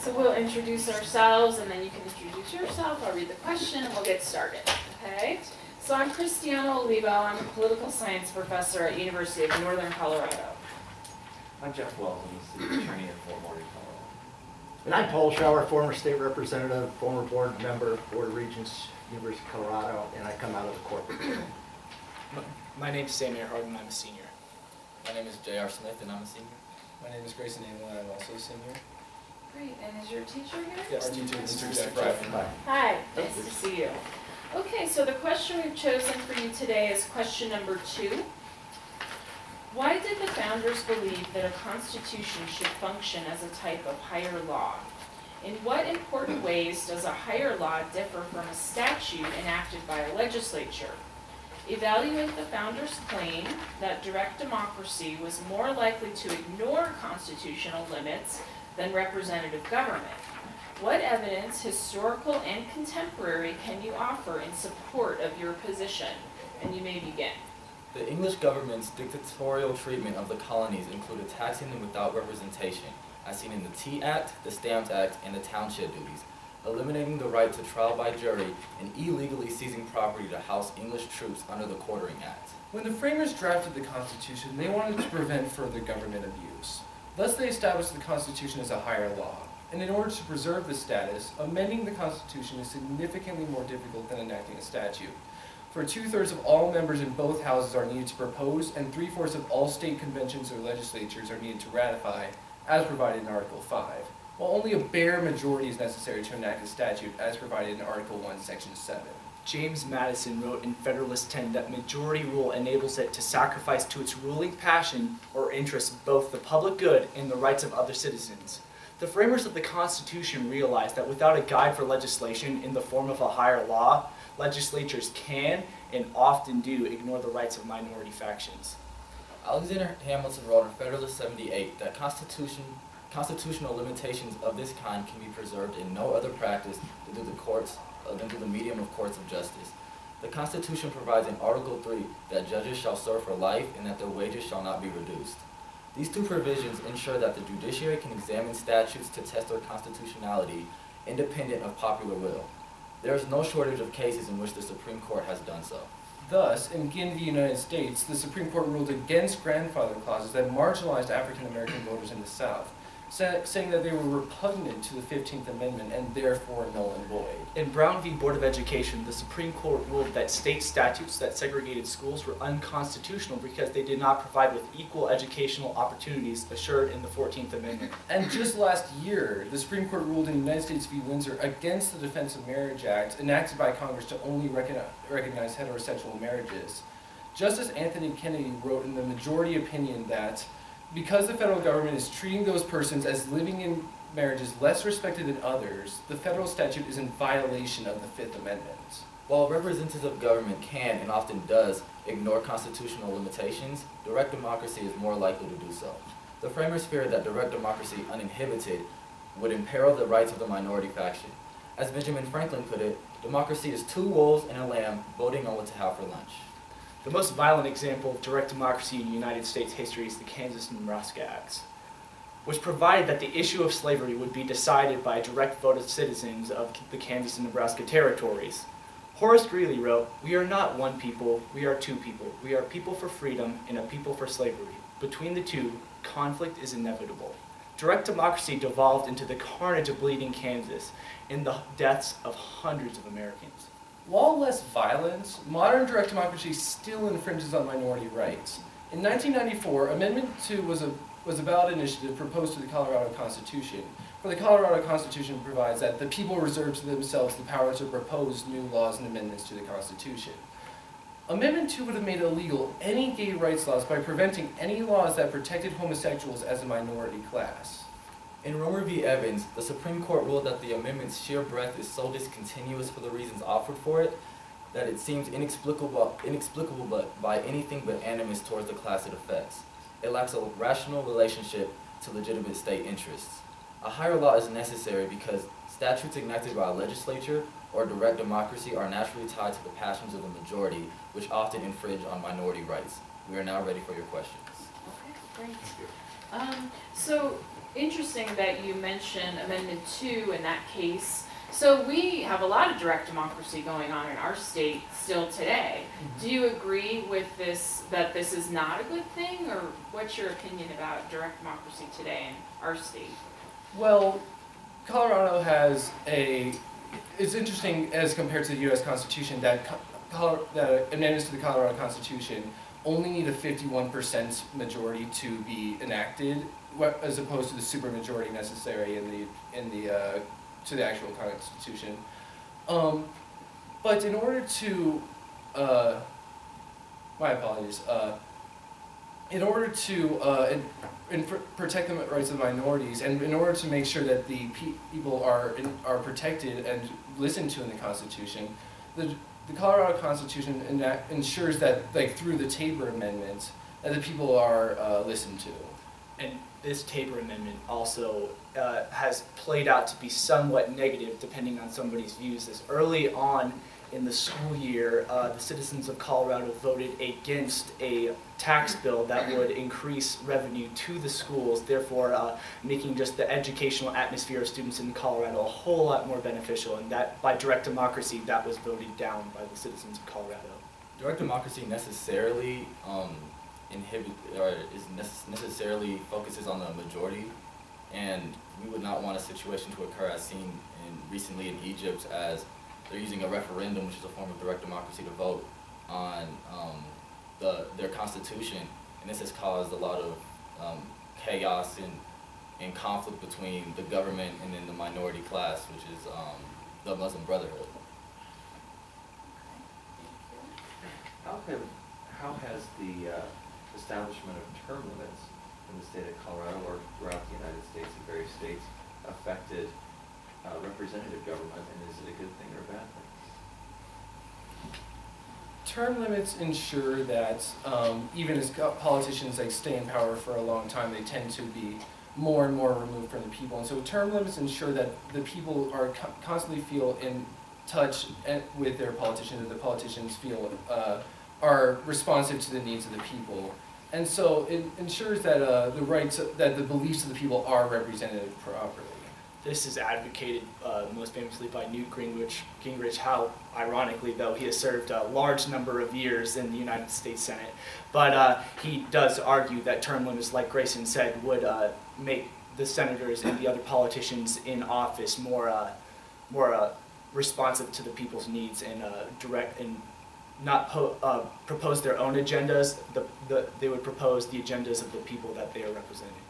So we'll introduce ourselves, and then you can introduce yourself. I'll read the question, and we'll get started, okay? So I'm Cristiana Olivo. I'm a political science professor at University of Northern Colorado. I'm Jeff Wells. I'm the city attorney in Fort Lauderdale, Colorado. And I'm Paul Schauer, former state representative, former board member, Board of Regents, University of Colorado, and I come out of the corporate world. My name is Sam Earhart, and I'm a senior. My name is J.R. Smith, and I'm a senior. My name is Grayson Engel, and I'm also a senior. Great, and is your teacher here? Yeah, our teacher is Mr. Jeff Jeff. Ryman. Hi, nice to see you. Okay, so the question we've chosen for you today is question number 2. Why did the founders believe that a constitution should function as a type of higher law? In what important ways does a higher law differ from a statute enacted by a legislature? Evaluate the founders' claim that direct democracy was more likely to ignore constitutional limits than representative government. What evidence, historical and contemporary, can you offer in support of your position? And you may begin. The English government's dictatorial treatment of the colonies included taxing them without representation, as seen in the Tea Act, the Stamp Act, and the Township Duties, eliminating the right to trial by jury and illegally seizing property to house English troops under the Quartering Act. When the framers drafted the Constitution, they wanted to prevent further government abuse. Thus, they established the Constitution as a higher law. And in order to preserve this status, amending the Constitution is significantly more difficult than enacting a statute. For 2/3 of all members in both houses are needed to propose, and 3/4 of all state conventions or legislatures are needed to ratify, as provided in Article 5, while only a bare majority is necessary to enact a statute, as provided in Article 1, Section 7. James Madison wrote in Federalist 10 that majority rule enables it to sacrifice to its ruling passion or interests both the public good and the rights of other citizens. The framers of the Constitution realized that without a guide for legislation in the form of a higher law, legislatures can and often do ignore the rights of minority factions. Alexander Hamilton wrote in Federalist 78 that constitutional limitations of this kind can be preserved in no other practice than through the medium of courts of justice. The Constitution provides in Article 3 that judges shall serve for life and that their wages shall not be reduced. These two provisions ensure that the judiciary can examine statutes to test their constitutionality independent of popular will. There is no shortage of cases in which the Supreme Court has done so. Thus, in the United States, the Supreme Court ruled against grandfather clauses that marginalized African American voters in the South, saying that they were repugnant to the 15th Amendment and therefore null and void. In Brown v. Board of Education, the Supreme Court ruled that state statutes that segregated schools were unconstitutional because they did not provide with equal educational opportunities assured in the 14th Amendment. And just last year, the Supreme Court ruled in United States v. Windsor against the Defense of Marriage Act, enacted by Congress to only recognize heterosexual marriages. Justice Anthony Kennedy wrote in the majority opinion that because the federal government is treating those persons as living in marriages less respected than others, the federal statute is in violation of the Fifth Amendment. While representative government can and often does ignore constitutional limitations, direct democracy is more likely to do so. The framers feared that direct democracy uninhibited would imperil the rights of the minority faction. As Benjamin Franklin put it, democracy is 2 wolves and a lamb voting on what to have for lunch. The most violent example of direct democracy in United States history is the Kansas and Nebraska Acts, which provided that the issue of slavery would be decided by a direct vote of citizens of the Kansas and Nebraska territories. Horace Greeley wrote, "We are not one people, we are two people. We are a people for freedom and a people for slavery. Between the two, conflict is inevitable." Direct democracy devolved into the carnage of bleeding Kansas and the deaths of hundreds of Americans. While less violent, modern direct democracy still infringes on minority rights. In 1994, Amendment 2 was a ballot initiative proposed to the Colorado Constitution. For the Colorado Constitution provides that the people reserve to themselves the power to propose new laws and amendments to the Constitution. Amendment 2 would have made illegal any gay rights laws by preventing any laws that protected homosexuals as a minority class. In Romer v. Evans, the Supreme Court ruled that the amendment's sheer breadth is so discontinuous for the reasons offered for it that it seems inexplicable by anything but animus towards the class it affects. It lacks a rational relationship to legitimate state interests. A higher law is necessary because statutes enacted by a legislature or direct democracy are naturally tied to the passions of the majority, which often infringe on minority rights. We are now ready for your questions. Okay, great. So interesting that you mentioned Amendment 2 in that case. So we have a lot of direct democracy going on in our state still today. Do you agree with this, that this is not a good thing, or what's your opinion about direct democracy today in our state? Well, Colorado has it's interesting as compared to the U.S. Constitution that that amendments to the Colorado Constitution only need a 51% majority to be enacted, as opposed to the supermajority necessary to the actual Constitution. But in order to, my apologies, in order to protect the rights of minorities, and in order to make sure that the people are protected and listened to in the Constitution, the Colorado Constitution ensures that, like through the Tabor Amendment, that the people are listened to. And this Tabor Amendment also has played out to be somewhat negative depending on somebody's views. As early on in the school year, the citizens of Colorado voted against a tax bill that would increase revenue to the schools, therefore making just the educational atmosphere of students in Colorado a whole lot more beneficial, and that by direct democracy that was voted down by the citizens of Colorado. Direct democracy necessarily necessarily focuses on the majority, and we would not want a situation to occur as seen recently in Egypt, as they're using a referendum, which is a form of direct democracy, to vote on their constitution, and this has caused a lot of chaos and conflict between the government and then the minority class, which is the Muslim Brotherhood. How has the establishment of term limits in the state of Colorado or throughout the United States and various states affected representative government, and is it a good thing or a bad thing? Term limits ensure that even as politicians stay in power for a long time, they tend to be more and more removed from the people. And so term limits ensure that the people are constantly feel in touch with their politicians, and the politicians feel are responsive to the needs of the people. And so it ensures that that the beliefs of the people are represented properly. This is advocated most famously by Newt Gingrich, how, ironically though, he has served a large number of years in the United States Senate. But he does argue that term limits, like Grayson said, would make the senators and the other politicians in office more responsive to the people's needs and direct and not propose their own agendas. They would propose the agendas of the people that they are representing.